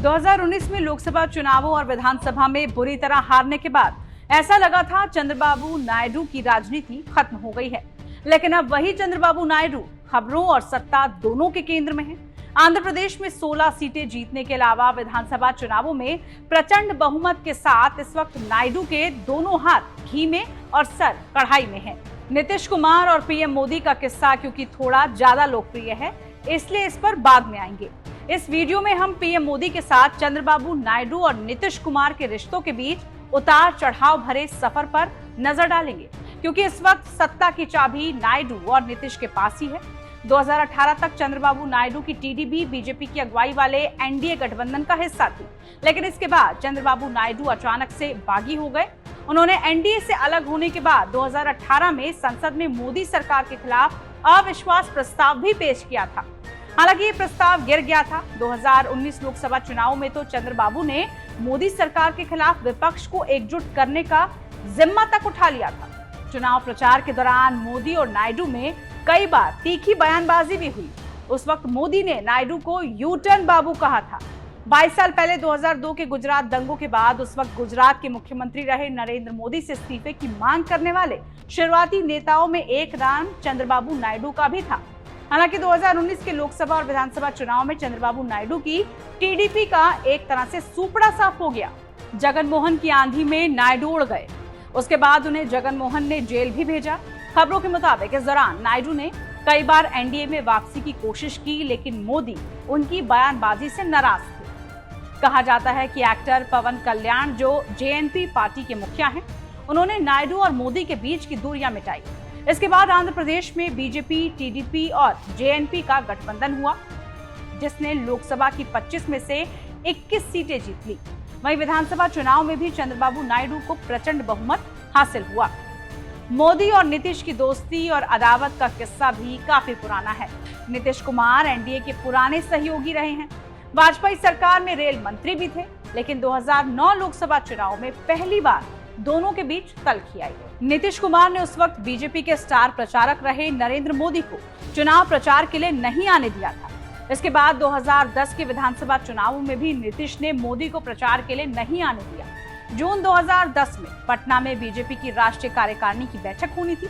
2019 में लोकसभा चुनावों और विधानसभा में बुरी तरह हारने के बाद ऐसा लगा था चंद्रबाबू नायडू की राजनीति खत्म हो गई है। लेकिन अब वही चंद्रबाबू नायडू खबरों और सत्ता दोनों के केंद्र में है। आंध्र प्रदेश में 16 सीटें जीतने के अलावा विधानसभा चुनावों में प्रचंड बहुमत के साथ इस वक्त नायडू के दोनों हाथ घी में और सर कढ़ाई में है। नीतीश कुमार और पीएम मोदी का किस्सा क्योंकि थोड़ा ज्यादा लोकप्रिय है, इसलिए इस पर बाद में आएंगे। इस वीडियो में हम पीएम मोदी के साथ चंद्रबाबू नायडू और नीतीश कुमार के रिश्तों के बीच उतार चढ़ाव भरे सफर पर नजर डालेंगे, क्योंकि इस वक्त सत्ता की चाबी नायडू और नीतीश के पास ही है। 2018 तक चंद्रबाबू नायडू की टीडीपी बीजेपी की अगुवाई वाले एनडीए गठबंधन का हिस्सा थी, लेकिन इसके बाद चंद्रबाबू नायडू अचानक से बागी हो गए। उन्होंने एनडीए से अलग होने के बाद 2018 में संसद में मोदी सरकार के खिलाफ अविश्वास प्रस्ताव भी पेश किया था। हालांकि ये प्रस्ताव गिर गया था। 2019 लोकसभा चुनाव में तो चंद्रबाबू ने मोदी सरकार के खिलाफ विपक्ष को एकजुट करने का जिम्मा तक उठा लिया था। चुनाव प्रचार के दौरान मोदी और नायडू में कई बार तीखी बयानबाजी भी हुई। उस वक्त मोदी ने नायडू को यू टर्न बाबू कहा था। 22 साल पहले 2002 के गुजरात दंगों के बाद उस वक्त गुजरात के मुख्यमंत्री रहे नरेंद्र मोदी से इस्तीफे की मांग करने वाले शुरुआती नेताओं में एक नाम चंद्रबाबू नायडू का भी था। हालांकि 2019 के लोकसभा और विधानसभा चुनाव में चंद्रबाबू नायडू की टीडीपी का एक तरह से सुपड़ा साफ हो गया। जगन मोहन की आंधी में नायडू उड़ गए। उसके बाद उन्हें जगन मोहन ने जेल भी भेजा। खबरों के मुताबिक इस दौरान नायडू ने कई बार एनडीए में वापसी की कोशिश की, लेकिन मोदी उनकी बयानबाजी से नाराज थे। कहा जाता है कि एक्टर पवन कल्याण, जो जेएनपी पार्टी के मुखिया हैं, उन्होंने नायडू और मोदी के बीच की दूरियां मिटाई। इसके बाद आंध्र प्रदेश में बीजेपी, टीडीपी और जेएनपी का गठबंधन हुआ, जिसने लोकसभा की 25 में से 21 सीटें जीत ली। वहीं विधानसभा चुनाव में भी चंद्रबाबू नायडू को प्रचंड बहुमत हासिल हुआ। मोदी और नीतीश की दोस्ती और अदावत का किस्सा भी काफी पुराना है। नीतीश कुमार एनडीए के पुराने सहयोगी रहे हैं। वाजपेयी सरकार में रेल मंत्री भी थे, लेकिन 2009 लोकसभा चुनाव में पहली बार दोनों के बीच तल्खी आई। नीतीश कुमार ने उस वक्त बीजेपी के स्टार प्रचारक रहे नरेंद्र मोदी को चुनाव प्रचार के लिए नहीं आने दिया था। इसके बाद 2010 के विधानसभा चुनावों में भी नीतीश ने मोदी को प्रचार के लिए नहीं आने दिया। जून 2010 में पटना में बीजेपी की राष्ट्रीय कार्यकारिणी की बैठक होनी थी।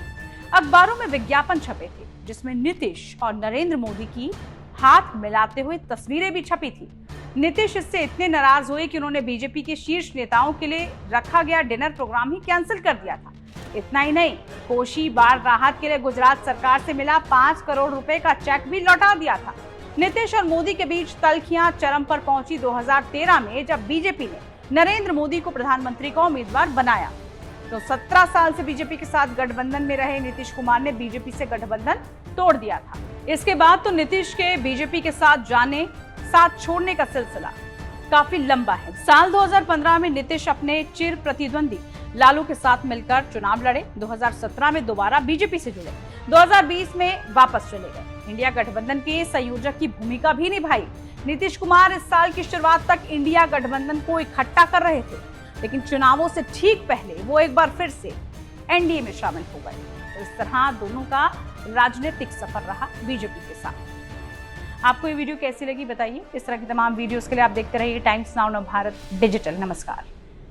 अखबारों में विज्ञापन छपे थे, जिसमें नीतीश और नरेंद्र मोदी की हाथ मिलाते हुए तस्वीरें भी छपी थी। नीतीश इससे इतने नाराज हुए कि उन्होंने बीजेपी के शीर्ष नेताओं के लिए रखा गया डिनर प्रोग्राम ही कैंसिल कर दिया था। इतना ही नहीं, कोसी बाढ़ राहत के लिए गुजरात सरकार से मिला 5 करोड़ रुपए का चेक भी लौटा दिया था। नीतीश और मोदी के बीच तल्खियां चरम पर पहुंची 2013 में, जब बीजेपी ने नरेंद्र मोदी को प्रधानमंत्री का उम्मीदवार बनाया। तो 17 साल से बीजेपी के साथ गठबंधन में रहे नीतीश कुमार ने बीजेपी से गठबंधन तोड़ दिया था। इसके बाद तो नीतीश के बीजेपी के साथ छोड़ने का सिलसिला काफी लंबा है। साल 2015 में नीतीश अपने चिर प्रतिद्वंदी लालू के साथ मिलकर चुनाव लड़े। 2017 में दोबारा बीजेपी से जुड़े। 2020 में वापस चले गए। इंडिया गठबंधन के संयोजक की भूमिका भी निभाई। नीतीश कुमार इस साल की शुरुआत तक इंडिया गठबंधन को इकट्ठा कर रहे थे, लेकिन चुनावों से ठीक पहले वो एक बार फिर से एनडीए में शामिल हो गए। तो इस तरह दोनों का राजनीतिक सफर रहा बीजेपी के साथ। आपको ये वीडियो कैसी लगी बताइए। इस तरह की तमाम वीडियोस के लिए आप देखते रहिए टाइम्स नाउ भारत डिजिटल। नमस्कार।